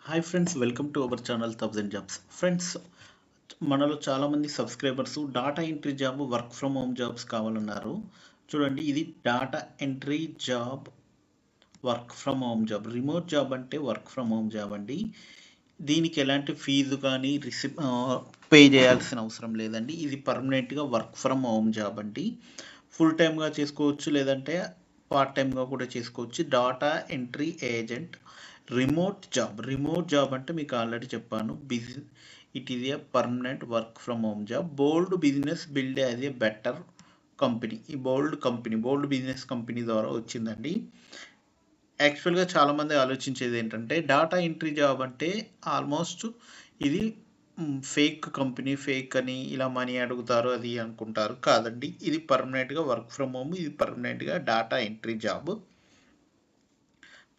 Hi friends, welcome to our channel thousand jobs. Friends, మనలో చాలామంది subscribers data entry job, work from home jobs కావాలన్నారు. చూడండి, ఇది data entry job, work from home job. Remote job అంటే work from home job అండి. దీనికి ఎలాంటి fee కానీ పే చేయాల్సిన అవసరం లేదండి. ఇది పర్మనెంట్గా వర్క్ ఫ్రమ్ హోమ్ జాబ్ అండి. ఫుల్ టైమ్గా చేసుకోవచ్చు, లేదంటే పార్ట్ టైమ్గా కూడా చేసుకోవచ్చు. Data entry agent remote job అంటే మీకు ఆల్రెడీ చెప్పాను. It is a permanent work from home job. Bold business build as a better company. ఈ బోల్డ్ బిజినెస్ కంపెనీ ద్వారా వచ్చిందండి. యాక్చువల్గా చాలామంది ఆలోచించేది ఏంటంటే డాటా ఎంట్రీ జాబ్ అంటే ఆల్మోస్ట్ ఇది ఫేక్ కంపెనీ, ఫేక్ అని ఇలా మనీ అడుగుతారు అది అనుకుంటారు. కాదండి, ఇది పర్మనెంట్గా వర్క్ ఫ్రమ్ హోమ్. ఇది పర్మనెంట్గా డాటా ఎంట్రీ జాబ్.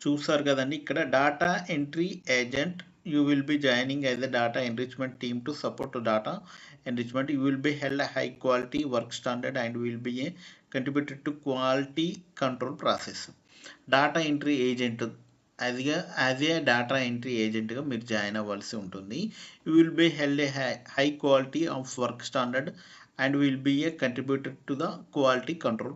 చూసారు కదండి, ఇక్కడ data entry agent. You will B joining as a data enrichment team to support data enrichment. You will be held a high quality work standard and will be a contributed to quality control process. Data entry agent as a data entry ఏజెంట్గా మీరు join అవ్వాల్సి ఉంటుంది. You will be held a high quality of work standard and will be a contributed to the quality control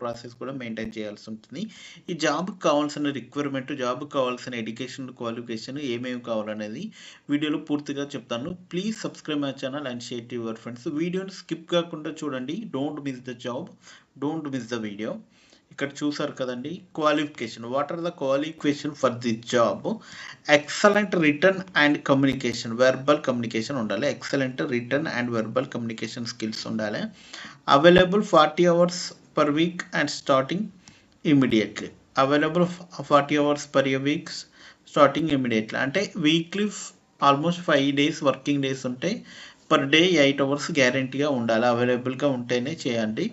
process కూడా maintain చేయాల్సి ఉంటుంది. ఈ జాబ్కి కావాల్సిన రిక్వైర్మెంట్, జాబ్కి కావాల్సిన ఎడ్యుకేషన్ క్వాలిఫికేషన్ ఏమేమి కావాలనేది వీడియోలో పూర్తిగా చెప్తాను. Please subscribe my channel and share to your friends. వీడియోని స్కిప్ కాకుండా చూడండి. Don't miss the job, don't miss the video. ఇక్కడ చూసారు కదండి, qualification. What are the qualification for the job? Excellent written and communication, verbal communication ఉండాలి. Excellent written and verbal communication skills ఉండాలి. Available 40 hours per week and starting immediately. Available 40 hours per week starting immediately. అంటే weekly almost 5 days working days ఉంటాయి. Per day 8 hours గ్యారంటీగా ఉండాలి. అవైలబుల్గా ఉంటేనే చేయండి.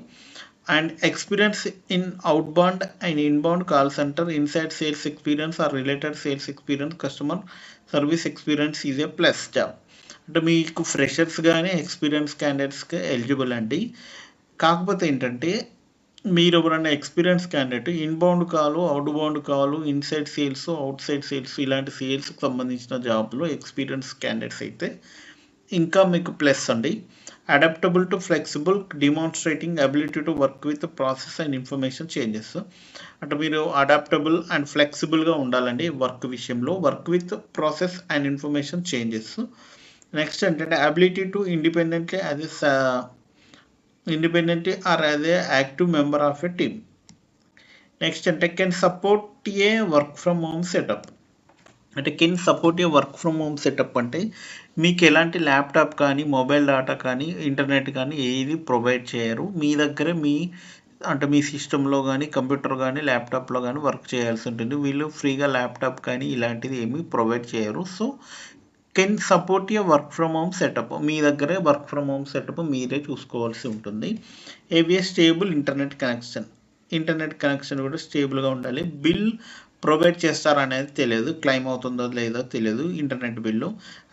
And experience in outbound and inbound call center, inside sales experience or related sales experience, customer service experience is a plus job. అంటే మీకు freshers కానీ experience క్యాండిడేట్స్కి ఎలిజిబుల్ అండి. కాకపోతే ఏంటంటే మీరు ఎవరైనా ఎక్స్పీరియన్స్ క్యాండిడేట్ ఇన్బౌండ్ కాలు, అవుట్బౌండ్ కాలు, inside sales, out side sales ఇలాంటి సేల్స్కి సంబంధించిన జాబ్లో ఎక్స్పీరియన్స్ క్యాండిడేట్స్ అయితే ఇంకా మీకు ప్లస్ అండి. Adaptable to flexible, demonstrating ability to work with process and information changes. అంటే మీరు అడాప్టబుల్ అండ్ ఫ్లెక్సిబుల్గా ఉండాలండి వర్క్ విషయంలో. Work with process and information changes. Next ఏంటంటే ability to independently or as a active member of a team. Next అంటే can support a work from home setup. అంటే can support a work from home setup అంటే మీకు ఎలాంటి laptop కానీ, mobile data కానీ, internet కానీ ఏది ప్రొవైడ్ చేయరు. మీ దగ్గర మీ సిస్టంలో కానీ, కంప్యూటర్ కానీ, ల్యాప్టాప్లో కానీ వర్క్ చేయాల్సి ఉంటుంది. వీళ్ళు ఫ్రీగా ల్యాప్టాప్ కానీ ఇలాంటిది ఏమీ ప్రొవైడ్ చేయరు. So can support a work from home setup. మీ దగ్గరే వర్క్ ఫ్రమ్ హోమ్ సెటప్ మీరే చూసుకోవాల్సి ఉంటుంది. ఏవిఏ స్టేబుల్ ఇంటర్నెట్ కనెక్షన్ కూడా స్టేబుల్గా ఉండాలి. బిల్ ప్రొవైడ్ చేస్తారనేది తెలియదు, క్లెయిమ్ అవుతుందో లేదో తెలియదు ఇంటర్నెట్ బిల్లు.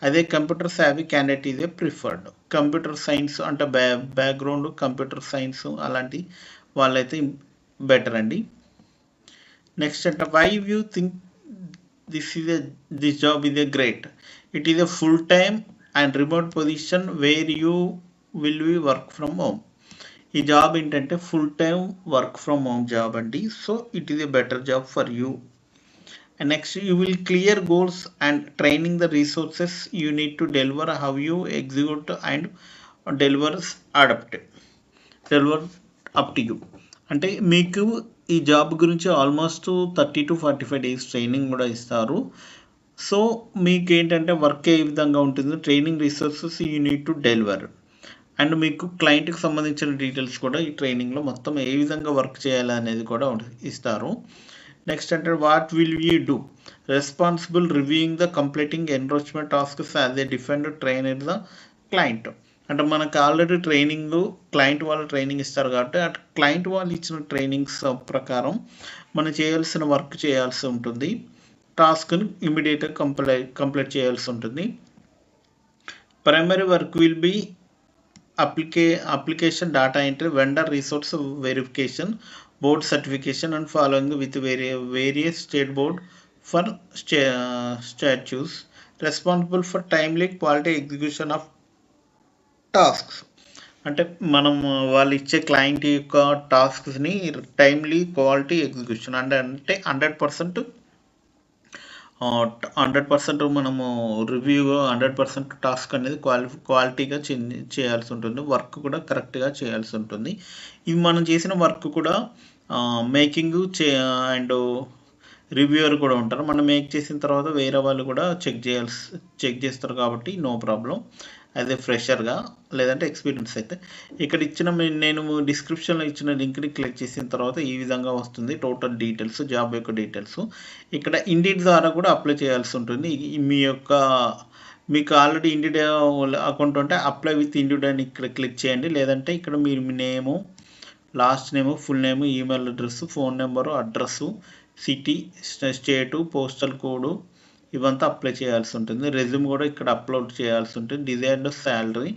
అదే computer savvy candidate is a preferred. Computer science అంటే బ్యాక్గ్రౌండ్ కంప్యూటర్ సైన్స్ అలాంటి వాళ్ళైతే బెటర్ అండి. నెక్స్ట్ అంటే why you think this job is a great. It is a full time and remote position where you will be work from home. ఈ job ఏంటంటే full time work from home job అండి. So it is a better job for you. And next, you will clear goals and training the resources you need to deliver, how you execute and deliver up to you. అంటే మీకు ఈ job గురించి almost 30 to 45 days training కూడా ఇస్తారు. So మీకు ఏంటంటే work ఏ విధంగా ఉంటుంది, training resources you need to deliver. And మీకు క్లయింట్కి సంబంధించిన డీటెయిల్స్ కూడా ఈ ట్రైనింగ్లో మొత్తం ఏ విధంగా వర్క్ చేయాలి అనేది కూడా ఇస్తారు. నెక్స్ట్ అంటే what will you do? Responsible reviewing the completing enrichment tasks as a defend trainer the client. అంటే మనకు ఆల్రెడీ క్లయింట్ వాళ్ళు ట్రైనింగ్ ఇస్తారు కాబట్టి అటు క్లయింట్ వాళ్ళు ఇచ్చిన ట్రైనింగ్స్ ప్రకారం మనం చేయాల్సిన వర్క్ చేయాల్సి ఉంటుంది. టాస్క్ని ఇమీడియట్గా కంప్లీట్ చేయాల్సి ఉంటుంది. Primary work will be application data entry, vendor resource verification, board certification and following with various state board for statues, responsible for timely quality execution of tasks. అంటే మనం వాళ్ళు ఇచ్చే క్లయింట్ యొక్క టాస్క్స్ని టైమ్లీ క్వాలిటీ ఎగ్జిక్యూషన్ అంటే 100% మనము review 100% task అనేది క్వాలిటీగా చేయాల్సి ఉంటుంది. వర్క్ కూడా కరెక్ట్గా చేయాల్సి ఉంటుంది. ఇవి మనం చేసిన వర్క్ కూడా మేకింగ్ అండ్ రివ్యూవర్ కూడా ఉంటారు. మనం మేక్ చేసిన తర్వాత వేరే వాళ్ళు కూడా చెక్ చేస్తారు కాబట్టి నో ప్రాబ్లం. అదే ఫ్రెషర్గా లేదంటే ఎక్స్పీరియన్స్ అయితే ఇక్కడ ఇచ్చిన నేను డిస్క్రిప్షన్లో ఇచ్చిన లింక్ని క్లిక్ చేసిన తర్వాత ఈ విధంగా వస్తుంది టోటల్ డీటెయిల్స్, జాబ్ యొక్క డీటెయిల్స్. ఇక్కడ ఇండిడ్ ద్వారా కూడా అప్లై చేయాల్సి ఉంటుంది. మీకు ఆల్రెడీ ఇండిడ్ అకౌంట్ ఉంటే అప్లై విత్ ఇండిడ్ అని ఇక్కడ క్లిక్ చేయండి. లేదంటే ఇక్కడ మీరు మీ name, last name, full name, email address, phone number, address, city, state, postal code ఇవంతా అప్లై చేయాల్సి ఉంటుంది. రెజ్యూమ్ కూడా ఇక్కడ అప్లోడ్ చేయాల్సి ఉంటుంది. డిజైర్డ్ శాలరీ,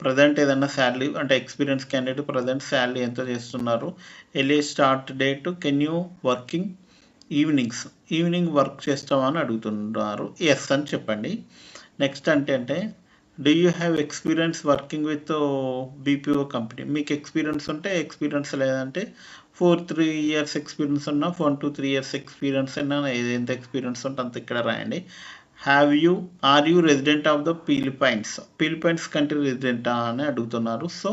ప్రజెంట్ ఏదన్నా శాలరీ అంటే ఎక్స్పీరియన్స్ క్యాండిడేట్ ప్రజెంట్ శాలరీ ఎంత చేస్తున్నారు, ఎలియస్ start date, can you working evening work చేస్తామా అని అడుగుతున్నారు. ఎస్ అని చెప్పండి. నెక్స్ట్ అంటే do you have experience working with BPO company, మీకు ఎక్స్పీరియన్స్ ఉంటే ఎక్స్పీరియన్స్, లేదంటే 3 years ఎక్స్పీరియన్స్ ఉన్నా 1 to 3 years ఎక్స్పీరియన్స్ అయినా ఎంత ఎక్స్పీరియన్స్ ఉంటే అంత ఇక్కడ రాయండి. Are you resident of the Philippines country రెసిడెంటా అని అడుగుతున్నారు. సో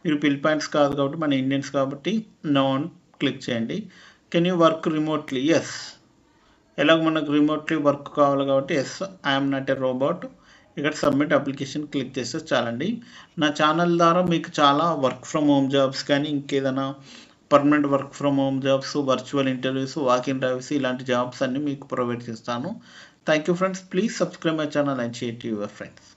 మీరు ఫిలిప్పైన్స్ కాదు కాబట్టి మన ఇండియన్స్ కాబట్టి నో అని క్లిక్ చేయండి. Can you work remotely, yes. ఎలాగ మనకు రిమోట్లీ వర్క్ కావాలి కాబట్టి yes. I'm not a robot. ఇక్కడ సబ్మిట్ అప్లికేషన్ క్లిక్ చేస్తే చాలండి. నా ఛానల్ ద్వారా మీకు చాలా వర్క్ ఫ్రమ్ హోమ్ జాబ్స్ కానీ ఇంకేదైనా permanent work from home jobs, virtual interviews, walk-in interviews ఇలాంటి జాబ్స్ అన్ని మీకు ప్రొవైడ్ చేస్తాను. Thank you friends. Please subscribe my channel and share to your friends.